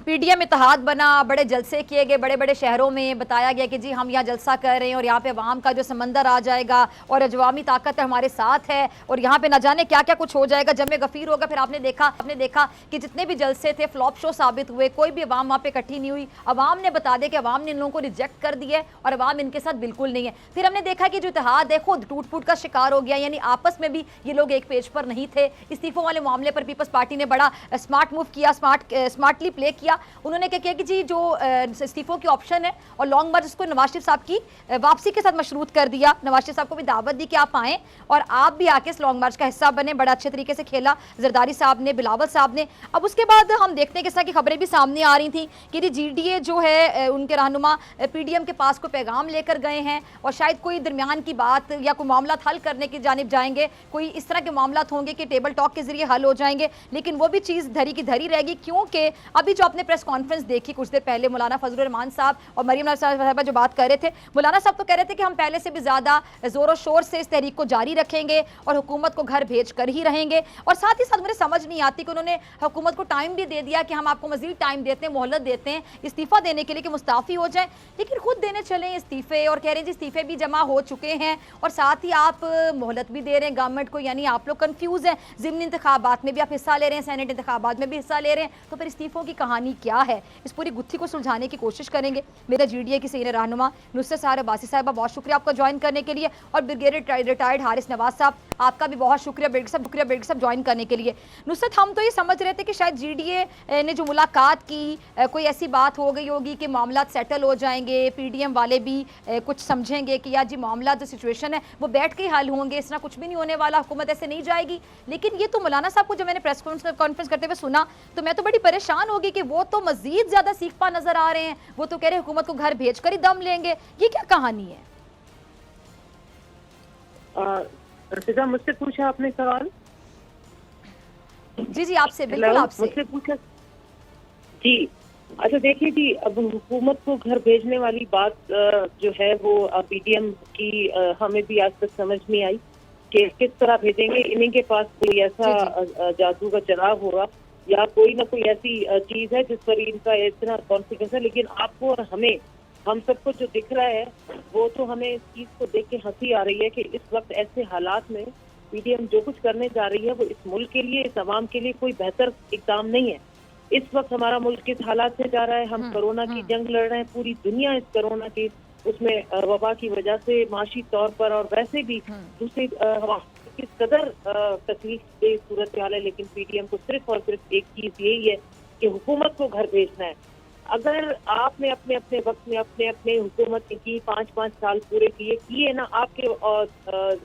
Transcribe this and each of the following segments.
PDM इत्तेहाद बना, बड़े जलसे किए गए, बड़े बड़े शहरों में बताया गया कि जी हम यहाँ जलसा कर रहे हैं और यहाँ पे अवाम का जो समंदर आ जाएगा और अजवामी ताकत हमारे साथ है और यहाँ पे न जाने क्या क्या कुछ हो जाएगा, जमे गफीर होगा। फिर आपने देखा कि जितने भी जलसे थे फ्लॉप शो साबित हुए, कोई भी अवाम वहाँ पे इकट्ठी नहीं हुई। अवाम ने बता दिया कि अवाम ने इन लोगों को रिजेक्ट कर दिया है और अवाम इनके साथ बिल्कुल नहीं है। फिर हमने देखा कि जो इत्तेहाद है खुद टूट फूट का शिकार हो गया, यानी आपस में भी ये लोग एक पेज पर नहीं थे। इस्तीफों वाले मामले पर पीपल्स पार्टी ने बड़ा स्मार्ट मूव किया, स्मार्टली प्ले किया। उन्होंने क्या किया कि जी जो इस्तीफों की ऑप्शन है और लॉन्ग मार्च उसको नवाज शरीफ साहब की वापसी के साथ मशरूत कर दिया। नवाज शरीफ साहब को भी दावत दी कि आप आएँ और आप भी आके इस लॉन्ग मार्च का हिस्सा बने। बड़ा अच्छे तरीके से खेला जरदारी साहब ने, बिलावल साहब ने। अब उसके बाद हम देखते हैं किस तरह की खबरें भी सामने आ रही थी कि जी जीडीए जो है उनके रहनुमा पीडीएम के पास कोई पैगाम लेकर गए हैं और शायद कोई दरमियान की बात या कोई मामला हल करने की जानिब जाएंगे, कोई इस तरह के मामला होंगे कि टेबल टॉक के जरिए हल हो जाएंगे। लेकिन वो भी चीज़ धरी की धरी रहेगी, क्योंकि अभी जो आपने प्रेस कॉन्फ्रेंस देखी कुछ देर पहले, मौलाना फजलुर रहमान साहब और मरियम नवाज साहबा जो बात कर रहे थे, मौलाना साहब तो कह रहे थे कि हम पहले से भी ज़्यादा ज़ोरों शोर से इस तहरीक को जारी रखेंगे और हुकूमत को घर भेज कर ही रहेंगे। और साथ ही साथ मुझे समझ नहीं आती कि उन्होंने हुकूमत को टाइम भी दे दिया कि हम आपको मजीद टाइम देते हैं, मोहलत देते हैं इस्तीफ़ा देने के लिए कि मुस्ताफ़ी हो जाए, लेकिन खुद देने चले इस्तीफ़े और कह रहे हैं जी इस्तीफ़े भी जमा हो चुके हैं और साथ ही आप मोहलत भी दे रहे हैं गवर्नमेंट को। यानी आप लोग कंफ्यूज हैं, ज़िमनी इंतखाबात में भी आप हिस्सा ले रहे हैं, सेनेट इंतखाबात में भी हिस्सा ले रहे हैं, तो फिर इस्तीफ़ों की कहानी क्या है? इस पूरी गुत्थी को सुलझाने की कोशिश करेंगे। मेरा जीडीए की सीनियर रहनुमा नुसरत साहब अब्बासी साहबा, बहुत शुक्रिया आपका ज्वाइन करने के लिए। और ब्रिगेडियर रिटायर्ड हारिस नवाज साहब, आपका भी बहुत शुक्रिया ब्रिगेडियर साहब ज्वाइन करने के लिए। नुसरत, हम तो ये समझ रहे थे कि शायद जीडीए ने जो मुलाकात की कोई ऐसी बात हो गई होगी कि मामला सेटल हो जाएंगे, पीडीएम वाले भी कुछ समझेंगे कि यार जी मामला जो सिचुएशन है वो बैठ के ही हल होंगे, इस तरह कुछ भी नहीं होने वाला, हुकूमत ऐसे नहीं जाएगी। लेकिन ये तो मौलाना साहब को जब मैंने प्रेस कॉन्फ्रेंस करते हुए सुना तो मैं तो बड़ी परेशान होगी कि वो तो मजीद ज्यादा सीखपा नजर आ रहे हैं। वो तो कह रहे हैं हुकूमत को घर भेज कर ही दम लेंगे। ये क्या कहानी है? रशीदा, मुझसे पूछा आपने सवाल? जी जी आपसे, बिल्कुल आपसे मुझसे पूछा जी। अच्छा देखिए जी, अब हुकूमत को घर भेजने वाली बात जो है वो पीडीएम की हमें भी आज तक समझ नहीं आई कि किस तरह भेजेंगे। इन्हीं के पास कोई ऐसा जादू का चिराग होगा या कोई ना कोई ऐसी चीज है जिस पर इनका इतना कॉन्फिडेंस है। लेकिन आपको और हमें, हम सबको जो दिख रहा है वो तो हमें इस चीज को देख के हंसी आ रही है कि इस वक्त ऐसे हालात में पीडीएम जो कुछ करने जा रही है वो इस मुल्क के लिए, इस अवाम के लिए कोई बेहतर इकदाम नहीं है। इस वक्त हमारा मुल्क किस हालात से जा रहा है, हम कोरोना की जंग लड़ रहे हैं, पूरी दुनिया इस कोरोना की उसमें वबा की वजह से माशी तौर पर और वैसे भी दूसरी किस कदर तकलीफ दे सूरत हाल है। लेकिन पीडीएम को सिर्फ और सिर्फ एक चीज यही है कि हुकूमत को घर भेजना है। अगर आपने अपने अपने वक्त में अपने अपने हुकूमत की 5-5 साल पूरे किए ना, आपके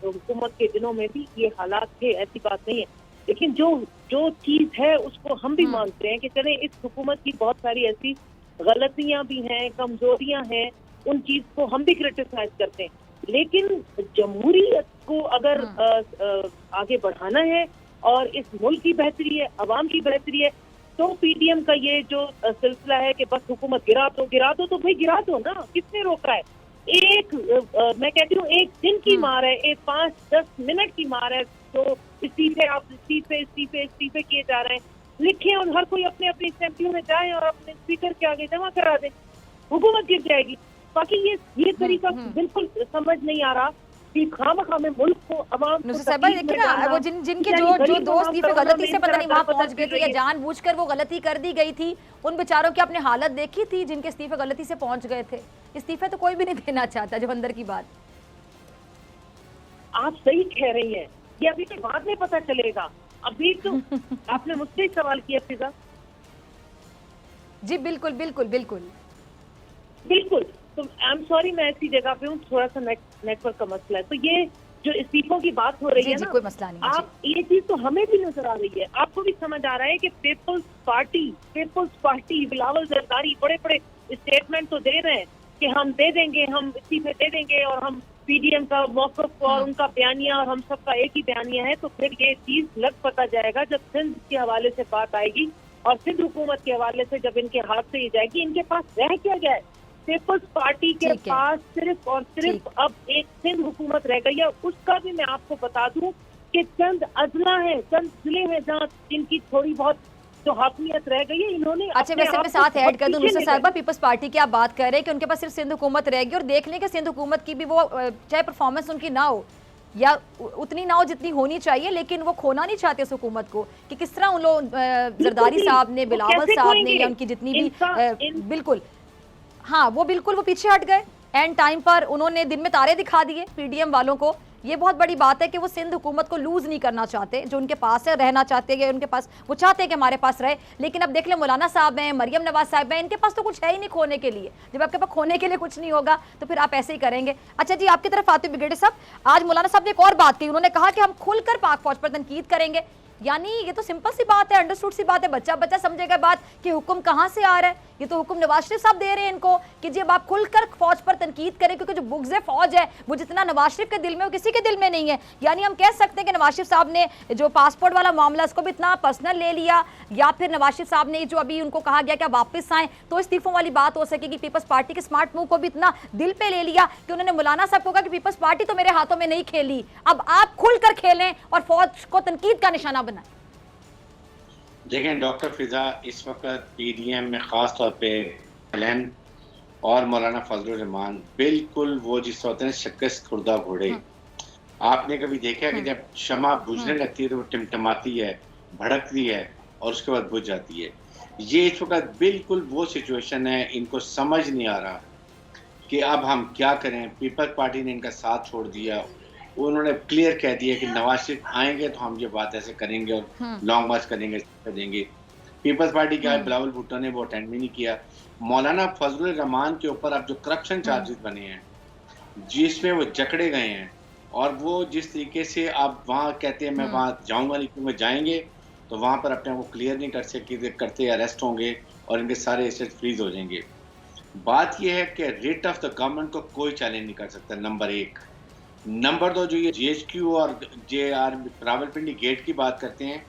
हुकूमत के दिनों में भी ये हालात थे, ऐसी बात नहीं है। लेकिन जो चीज है उसको हम भी मानते हैं कि चले इस हुकूमत की बहुत सारी ऐसी गलतियां भी हैं, कमजोरियां हैं, उन चीज को हम भी क्रिटिसाइज करते हैं। लेकिन जमहूरियत को अगर आगे बढ़ाना है और इस मुल्क की बेहतरी है, अवाम की बेहतरी है, तो पीडीएम का ये जो सिलसिला है कि बस हुकूमत गिरा दो तो भाई गिरा दो ना, किसने रोका है? मैं कहती हूँ एक दिन की मार है, एक 5-10 मिनट की मार है। तो इस्तीफे किए जा रहे हैं, लिखें और हर कोई अपने अपनी असेंबलियों में जाए और अपने स्पीकर के आगे जमा करा दे, हुकूमत गिर जाएगी। बाकी ये तरीका बिल्कुल समझ नहीं आ रहा कि खामखा में मुल्क को अवाम को देखिए ना, वो जिनके जो दो इस्तीफे गलती से पता नहीं वहां पहुंच गए थे या जानबूझकर वो गलती कर दी गई थी, उन बेचारों की आपने हालत देखी थी जिनके इस्तीफे गलती से पहुंच गए थे। इस्तीफे तो कोई भी नहीं देना चाहता, जो अंदर की बात। आप सही कह रही हैं, ये अभी तो बाद में पता चलेगा। अभी तो आपने मुझसे ही सवाल किया फिजा। जी बिल्कुल बिल्कुल बिल्कुल बिल्कुल। तो आई एम सॉरी, मैं ऐसी जगह पे हूँ, थोड़ा सा नेटवर्क का मसला है। तो ये जो इस्तीफों की बात हो रही है ना, कोई मसला नहीं, आप ये चीज तो हमें भी नजर आ रही है, आपको भी समझ आ रहा है कि पीपल्स पार्टी बिलावल जरदारी बड़े बड़े स्टेटमेंट तो दे रहे हैं कि हम दे देंगे, हम इस्तीफे दे देंगे और हम पीडीएम का मौक़िफ़ और उनका बयानिया और हम सबका एक ही बयानिया है। तो फिर ये चीज लग पता जाएगा जब सिंध के हवाले से बात आएगी और सिंध हुकूमत के हवाले से जब इनके हाथ से ये जाएगी। इनके पास रह क्या गया है? पीपल्स पार्टी के पास सिर्फ और सिर्फ अब एक सिंध हुकूमत रह गई है। उसका भी मैं आपको बता दूं कि चंद अजला है, चंद जिले हैं जहाँ जिनकी थोड़ी बहुत जो हाकमियत रह गई है इन्होंने अच्छा, अपने वैसे आप मैं को साथ ऐड बहुत कर दूं, पीछे नुसरत ले साहिबा, गए। पीपल्स पार्टी की आप बात कर रहे हैं कि उनके पास सिर्फ सिंध हुकूमत रहेगी, और देख लें कि सिंध हुकूमत की भी वो चाहे परफॉर्मेंस उनकी ना हो या उतनी ना हो जितनी होनी चाहिए, लेकिन वो खोना नहीं चाहते उस हुकूमत को, कि किस तरह उन लोग बिल्कुल जरदारी जी, साहब ने, वो बिलावल कैसे साहब ने, खोएंगे या उनकी जितनी भी इंसान। बिल्कुल, हाँ वो बिल्कुल वो पीछे हट गए। एंड टाइम पर उन्होंने दिन में तारे दिखा दिए पीडीएम वालों को। ये बहुत बड़ी बात है कि वो सिंध हुकूमत को लूज नहीं करना चाहते, जो उनके पास है रहना चाहते हैं, उनके पास वो चाहते हैं कि हमारे पास रहे। लेकिन अब देख ले, मौलाना साहब हैं, मरियम नवाज साहब हैं, इनके पास तो कुछ है ही नहीं खोने के लिए। जब आपके पास खोने के लिए कुछ नहीं होगा तो फिर आप ऐसे ही करेंगे। अच्छा जी, आपकी तरफ आते ब्रिगेडियर साहब, आज मौलाना साहब ने एक और बात कही, उन्होंने कहा कि हम खुलकर पाक फौज पर तनकीद करेंगे। यानी ये तो सिंपल सी बात है, अंडरस्टूड सी बात है, बच्चा बच्चा समझेगा बात कि हुक्म कहां से आ रहा है। ये तो हुक्म नवाज शरीफ साहब दे रहे हैं इनको कि जब आप खुलकर फौज पर तनकीद करें, क्योंकि जो बुग़्ज़ फौज है वो जितना नवाज शरीफ के दिल में वो किसी के दिल में नहीं है। यानी हम कह सकते हैं कि नवाज शरीफ साहब ने जो पासपोर्ट वाला मामला उसको भी इतना पर्सनल ले लिया, या फिर नवाज शरीफ साहब ने जो अभी उनको कहा गया कि आप वापस आए तो इस्तीफों वाली बात हो सकेगी, पीपल्स पार्टी के स्मार्ट मूव को भी इतना दिल पे ले लिया कि उन्होंने मौलाना साहब को कहा कि पीपल्स पार्टी तो मेरे हाथों में नहीं खेली, अब आप खुलकर खेलें और फौज को तनकीद का निशाना बनाएं। देखें डॉक्टर फिजा, इस वक्त पीडीएम में ख़ास तौर पे एलन और मौलाना फजलुर रहमान बिल्कुल वो जिस होते हैं शिकस्त खुर्दा घोड़े। आपने कभी देखा कि जब शमा बुझने लगती है तो वो टिमटिमाती है, भड़कती है और उसके बाद बुझ जाती है। ये इस वक्त बिल्कुल वो सिचुएशन है, इनको समझ नहीं आ रहा कि अब हम क्या करें। पीपल्स पार्टी ने इनका साथ छोड़ दिया, उन्होंने क्लियर कह दिया कि नवाज शरीफ आएंगे तो हम ये बात ऐसे करेंगे और लॉन्ग मार्च करेंगे, देंगे। पीपल्स पार्टी के बिलावल भुट्टो ने वो अटेंड भी नहीं किया। मौलाना फजलुर रहमान के ऊपर अब जो करप्शन चार्जेस बने हैं, जिसमें वो जकड़े गए हैं, और वो जिस तरीके से अब वहाँ कहते हैं मैं वहाँ जाऊँगा नहीं, क्योंकि जाएंगे तो वहाँ पर अपने आप को क्लियर नहीं कर सके, करते अरेस्ट होंगे और इनके सारे एसेट फ्रीज हो जाएंगे। बात यह है कि रेट ऑफ द गवर्नमेंट को कोई चैलेंज नहीं कर सकता, नंबर एक। नंबर दो, जो ये जीएचक्यू और जेआर रावलपिंडी गेट की बात करते हैं,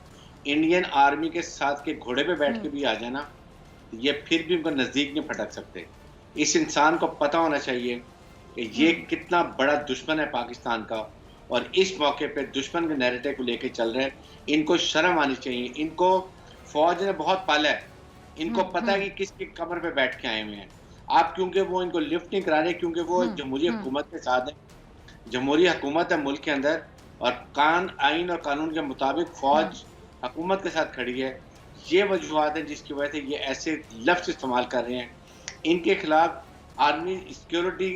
इंडियन आर्मी के साथ के घोड़े पे बैठ के भी आ जाना, ये फिर भी उनको नज़दीक नहीं फटक सकते। इस इंसान को पता होना चाहिए कि ये कितना बड़ा दुश्मन है पाकिस्तान का, और इस मौके पे दुश्मन के नैरेटिव को लेके चल रहे हैं। इनको शर्म आनी चाहिए। इनको फौज ने बहुत पाला है, इनको पता है कि किसकी कमर पे बैठ के आए हुए हैं। आप क्योंकि वो इनको लिफ्ट नहीं करा रहे, क्योंकि वो जमहूरी हुकूमत के साथ है, जमहूरी हुकूमत है मुल्क के अंदर, और आइन और कानून के मुताबिक फौज हुकूमत के साथ खड़ी है। ये वजूहत है जिसकी वजह से ये ऐसे लफ्ज़ इस्तेमाल कर रहे हैं। इनके खिलाफ आर्मी सिक्योरिटी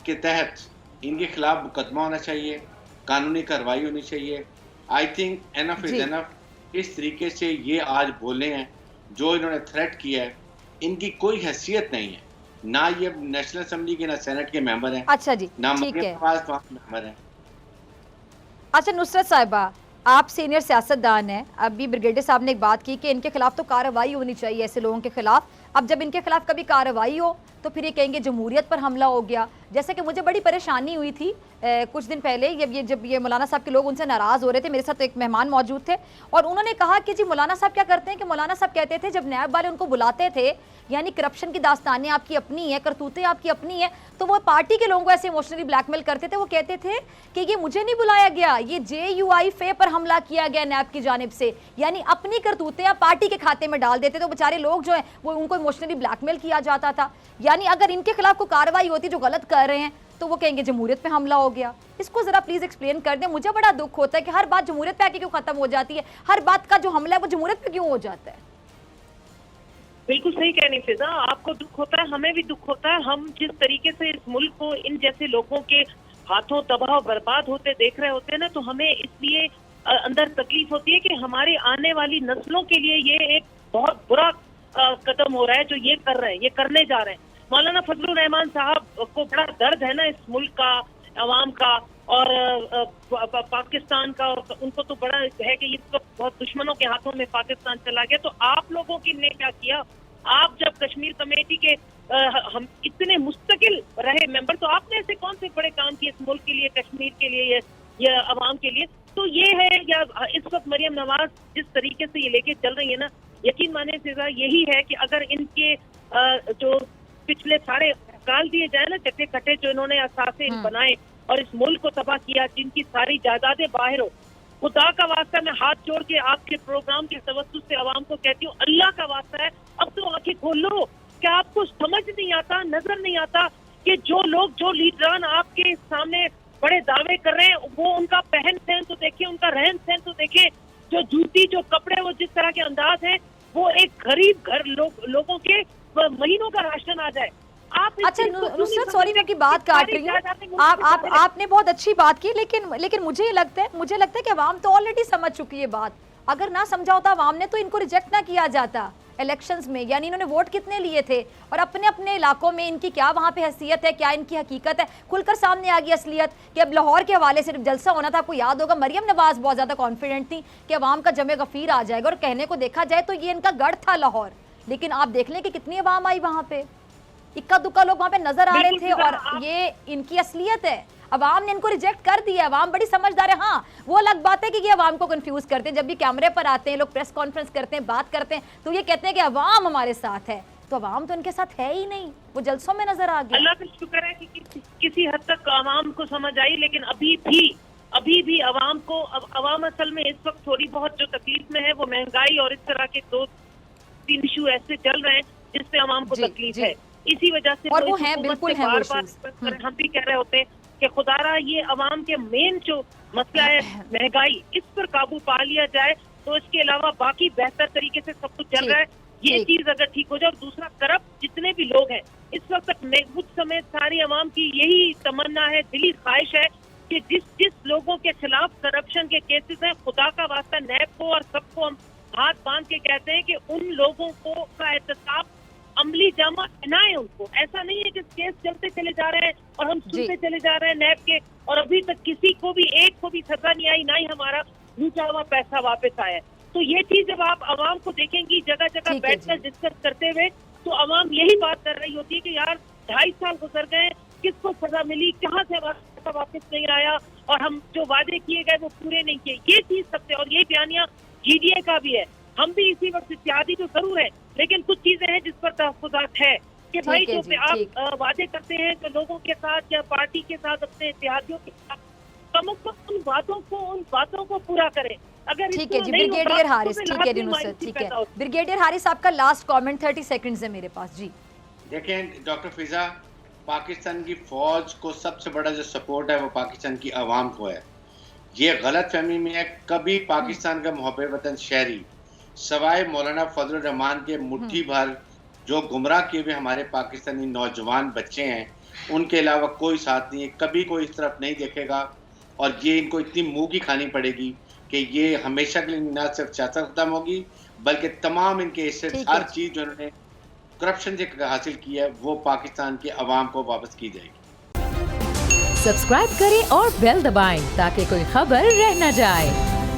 के तहत इनके खिलाफ मुकदमा होना चाहिए, कानूनी कार्रवाई होनी चाहिए। I think enough is enough. इस तरीके से ये आज बोले हैं, जो इन्होंने थ्रेट किया है, इनकी कोई हैसियत नहीं है। ना ये नेशनल असेंबली के, ना सेनेट के मेंबर हैं। अच्छा जी, ना ठीक है। मेंबर हैं। अच्छा नुसरत साहिबा, आप सीनियर सियासतदान हैं, अभी ब्रिगेडियर साहब ने एक बात की कि इनके खिलाफ तो कार्रवाई होनी चाहिए ऐसे लोगों के खिलाफ। अब जब इनके खिलाफ कभी कार्रवाई हो तो फिर ये कहेंगे जमहूरियत पर हमला हो गया। जैसे कि मुझे बड़ी परेशानी हुई थी कुछ दिन पहले, जब ये मौलाना साहब के लोग उनसे नाराज़ हो रहे थे, मेरे साथ एक मेहमान मौजूद थे और उन्होंने कहा कि जी मौलाना साहब क्या करते हैं कि मौलाना साहब कहते थे जब नैब वाले उनको बुलाते थे, यानी करप्शन की दास्तानें आपकी अपनी है, करतूतें आपकी अपनी है, तो वो पार्टी के लोगों को ऐसे इमोशनली ब्लैकमेल करते थे। वो कहते थे कि ये मुझे नहीं बुलाया गया, ये JUI पर हमला किया गया नैब की जानिब से, यानी अपनी करतूतें आप पार्टी के खाते में डाल देते। तो बेचारे लोग जो है वो उनको इमोशनली ब्लैकमेल किया जाता था। यानी अगर इनके खिलाफ कोई कार्रवाई होती जो गलत कर रहे हैं तो वो कहेंगे जमहूरियत पे हमला हो गया। इसको जरा प्लीज एक्सप्लेन कर दें। मुझे बड़ा दुख होता है कि हर बात जमहूरियत पे आके क्यों खत्म हो जाती है, हर बात का जो हमला है वो जमहूरियत पे क्यों हो जाता है। बिल्कुल सही कह रही फिजा, आपको दुख होता है, हमें भी दुख होता है। हम जिस तरीके से इस मुल्क को इन जैसे लोगों के हाथों तबाह बर्बाद होते देख रहे होते हैं ना, तो हमें इसलिए अंदर तकलीफ होती है कि हमारी आने वाली नस्लों के लिए ये एक बहुत बुरा कदम हो रहा है जो ये कर रहे हैं, ये करने जा रहे हैं। मौलाना फजलुर रहमान साहब को बड़ा दर्द है ना इस मुल्क का, अवाम का और पाकिस्तान का, और उनको तो बड़ा है कि ये तो बहुत दुश्मनों के हाथों में पाकिस्तान चला गया। तो आप लोगों की ने क्या किया? आप जब कश्मीर कमेटी के हम इतने मुस्तकिल रहे मेंबर, तो आपने ऐसे कौन से बड़े काम किए इस मुल्क के लिए, कश्मीर के लिए, या अवाम के लिए? तो ये है, या इस वक्त मरियम नवाज जिस तरीके से ये लेके चल रही है ना, यकीन माने से यही है कि अगर इनके जो पिछले सारे निकाल दिए जाए ना, चट्टे कट्टे जो इन्होंने असासे बनाए और इस मुल्क को तबाह किया, जिनकी सारी जायदादें बाहर हो, खुदा का वास्ता मैं हाथ जोड़ के आपके प्रोग्राम के तवज्जुह से आवाम को कहती हूँ, अल्लाह का वास्ता है, अब तो आंखें खोल लो। क्या आपको समझ नहीं आता, नजर नहीं आता कि जो लोग, जो लीडरान आपके सामने बड़े दावे कर रहे हैं, वो उनका पहन सहन तो देखिए, उनका रहन सहन तो देखिए, जो जूती, जो कपड़े, वो जिस तरह के अंदाज है, वो एक गरीब घर लोगों के महीनों का राशन आ जाए। आप अच्छा नुसरत, सॉरी मैं आपकी बात काट रही हूँ, आपने बहुत अच्छी बात की, लेकिन मुझे लगता है कि अवाम तो ऑलरेडी समझ चुकी है बात। अगर ना समझा होता अवाम ने तो इनको रिजेक्ट ना किया जाता इलेक्शंस में। यानी इन्होंने वोट कितने लिए थे और अपने अपने इलाकों में इनकी क्या वहां पे हैसियत है, क्या इनकी हकीकत है, खुलकर सामने आ गई असलियत कि अब लाहौर के हवाले से जलसा होना था। आपको याद होगा मरियम नवाज बहुत ज्यादा कॉन्फिडेंट थी कि अवाम का जमे गफीर आ जाएगा, और कहने को देखा जाए तो ये इनका गढ़ था लाहौर। लेकिन आप देख लें कि कितनी अवाम आई वहां पे, इक्का दुक्का लोग वहां पे नजर आ रहे थे, और ये इनकी असलियत है। अवाम ने इनको रिजेक्ट कर दिया। अवाम बड़ी समझदार है। हाँ, वो अलग बात है कि ये अवाम को कंफ्यूज करते हैं। जब भी कैमरे पर आते हैं, लोग प्रेस कॉन्फ्रेंस करते हैं, बात करते हैं, तो ये कहते हैं कि अवाम हमारे साथ है, तो अवाम तो इनके साथ है ही नहीं, वो जलसों में नजर आ गया। अल्लाह का शुक्र है कि किसी हद तक अवाम को समझ आई, लेकिन अभी भी अवाम को, अवाम असल में इस वक्त थोड़ी बहुत जो तकलीफ में है वो महंगाई और इस तरह के 2-3 इशू ऐसे चल रहे हैं जिससे अवाम को तकलीफ है। इसी वजह से और वो हैं, बिल्कुल हैं वो बार हम भी कह रहे होते हैं कि खुदारा ये अवाम के मेन जो मसला है महंगाई, इस पर काबू पा लिया जाए तो इसके अलावा बाकी बेहतर तरीके से सब कुछ चल रहा है। ये चीज अगर ठीक हो जाए, और दूसरा करप्ट जितने भी लोग हैं इस वक्त तक, मुझ समेत सारी अवाम की यही तमन्ना है, दिली ख्वाहिश है कि जिस लोगों के खिलाफ करप्शन के केसेस हैं, खुदा का वास्ता नैब को और सबको हम हाथ बांध के कहते हैं कि उन लोगों को का एहतसाब अमली जामा पहनाए उनको। ऐसा नहीं है कि केस चलते चले जा रहे हैं और हम सुनते चले जा रहे हैं नैब के, और अभी तक किसी को भी, एक को भी सजा नहीं आई, ना ही हमारा लूटा हुआ पैसा वापस आया। तो ये चीज जब आप आवाम को देखेंगी जगह जगह बैठकर डिस्कस करते हुए, तो आवाम यही बात कर रही होती है कि यार 2.5 साल गुजर गए, किसको सजा मिली, कहाँ से हमारा पैसा वापस नहीं आया, और हम जो वादे किए गए वो पूरे नहीं किए। ये चीज सबसे, और ये बयानिया GDA का भी है, हम भी इसी वक्त इत्यादि तो जरूर है, लेकिन कुछ चीजें हैं जिस पर तहफ्फुज़ात है कि भाई जो आप वादे करते हैं तो लोगों के साथ या पार्टी के साथ, अपने इत्तेहादियों के साथ, कम से कम उन बातों को पूरा करें। अगर ठीक है जी, ब्रिगेडियर हारिस, ठीक है नुसरत, ठीक है ब्रिगेडियर हारिस, आपका लास्ट कमेंट 30 सेकंड्स है मेरे पास जी। देखें डॉक्टर फिजा, पाकिस्तान की फौज को सबसे बड़ा जो सपोर्ट है वो पाकिस्तान की आवाम को है। ये गलत फहमी में है, कभी पाकिस्तान का मुहब्बे वतन शहरी सवाए मौलाना फजल रहमान के मुट्ठी भर जो गुमराह किए हुए हमारे पाकिस्तानी नौजवान बच्चे हैं, उनके अलावा कोई साथ नहीं है। कभी कोई इस तरफ नहीं देखेगा, और ये इनको इतनी मुंह की खानी पड़ेगी कि ये हमेशा के लिए न सिर्फ सियासत खत्म होगी, बल्कि तमाम इनके हिस्से, हर चीज जो उन्होंने करप्शन से हासिल की है वो पाकिस्तान के अवाम को वापस की जाएगी। सब्सक्राइब करें और बेल दबाएं ताकि कोई खबर रह न जाए।